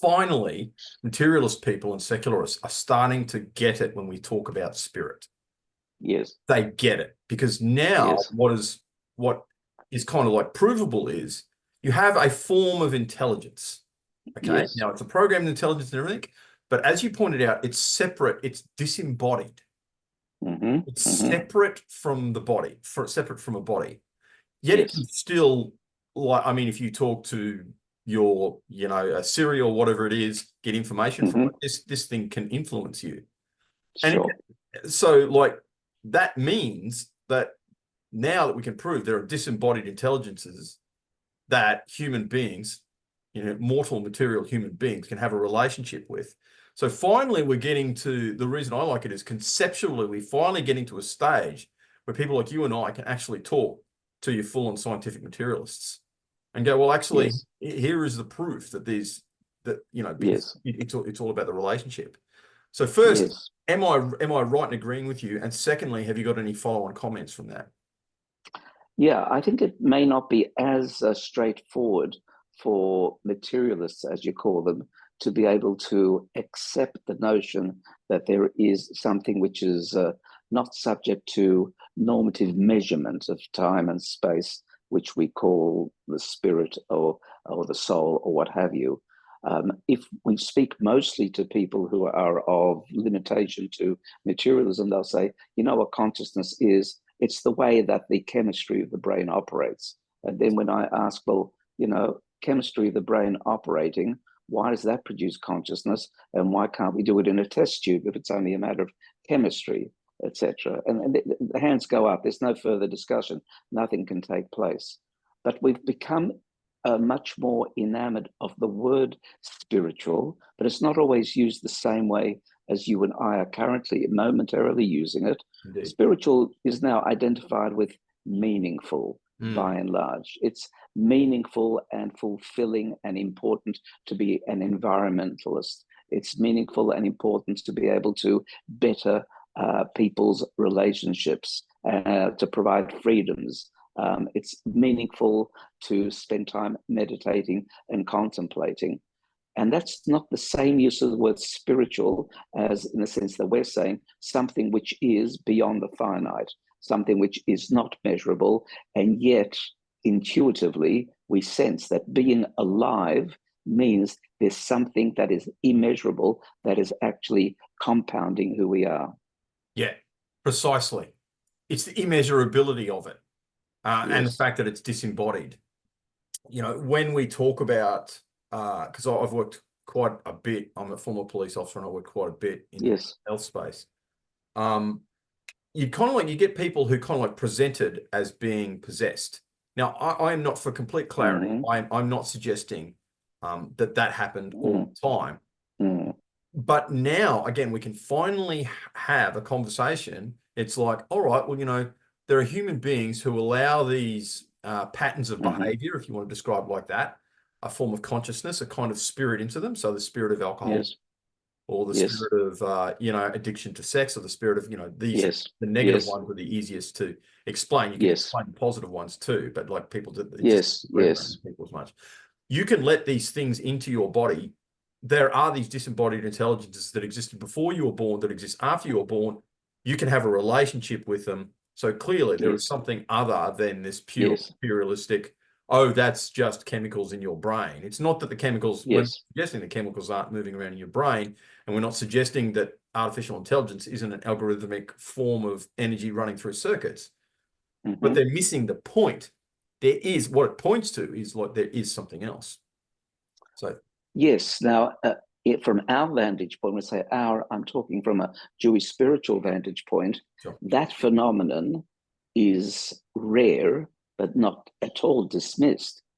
finally, materialist people and secularists are starting to get it when we talk about spirit. Yes. They get it because now Yes. what is kind of like provable is you have a form of intelligence. Okay. Yes. Now it's a programmed intelligence and everything, but as you pointed out, it's separate, it's disembodied. It's separate from the body, separate from a body. Yet it can Yes. still, like, I mean, if you talk to your, a Siri or whatever it is, get information from it, this thing can influence you. And Sure. so, like, that means that now that we can prove there are disembodied intelligences that human beings, mortal material human beings can have a relationship with. So finally, we're getting to, the reason I like it is conceptually, we're finally getting to a stage where people like you and I can actually talk to your full-on scientific materialists and go, well, actually, Yes. here is the proof that Yes. it's all about the relationship. So first, Yes. am I right in agreeing with you? And secondly, have you got any follow-on comments from that? Yeah, I think it may not be as straightforward for materialists, as you call them, to be able to accept the notion that there is something which is not subject to normative measurement of time and space, which we call the spirit or the soul or what have you. If we speak mostly to people who are of limitation to materialism, they'll say, you know what consciousness is? It's the way that the chemistry of the brain operates. And then when I ask, well, chemistry of the brain operating, why does that produce consciousness? And why can't we do it in a test tube if it's only a matter of chemistry, etc.? And the hands go up. There's no further discussion. Nothing can take place. But we've become much more enamored of the word spiritual, but it's not always used the same way as you and I are currently momentarily using it. Indeed. Spiritual is now identified with meaningful, by and large. It's meaningful and fulfilling and important to be an environmentalist. It's meaningful and important to be able to better people's relationships, to provide freedoms. It's meaningful to spend time meditating and contemplating. And that's not the same use of the word spiritual as in the sense that we're saying something which is beyond the finite, something which is not measurable, and yet intuitively we sense that being alive means there's something that is immeasurable that is actually compounding who we are. Yeah, precisely. It's the immeasurability of it, and the fact that it's disembodied. When we talk about, because I've worked quite a bit, I'm a former police officer and I worked quite a bit in the health space. You get people who kind of like presented as being possessed. Now, I am not, for complete clarity, I'm not suggesting that happened all the time. But now, again, we can finally have a conversation. It's like, all right, well, there are human beings who allow these patterns of behavior, if you want to describe it like that, a form of consciousness, a kind of spirit into them. So the spirit of alcohol, or the spirit of, addiction to sex, or the spirit of, the negative ones are the easiest to explain. You can explain the positive ones too, but like people did, people as much. You can let these things into your body. There are these disembodied intelligences that existed before you were born, that exist after you were born. You can have a relationship with them. So clearly there is something other than this pure materialistic, oh, that's just chemicals in your brain. It's not that the chemicals, we're suggesting the chemicals aren't moving around in your brain, and we're not suggesting that artificial intelligence isn't an algorithmic form of energy running through circuits, but they're missing the point. There is, what it points to is like there is something else. So yes, now from our vantage point, when I say our, I'm talking from a Jewish spiritual vantage point, that phenomenon is rare, but not at all dismissed.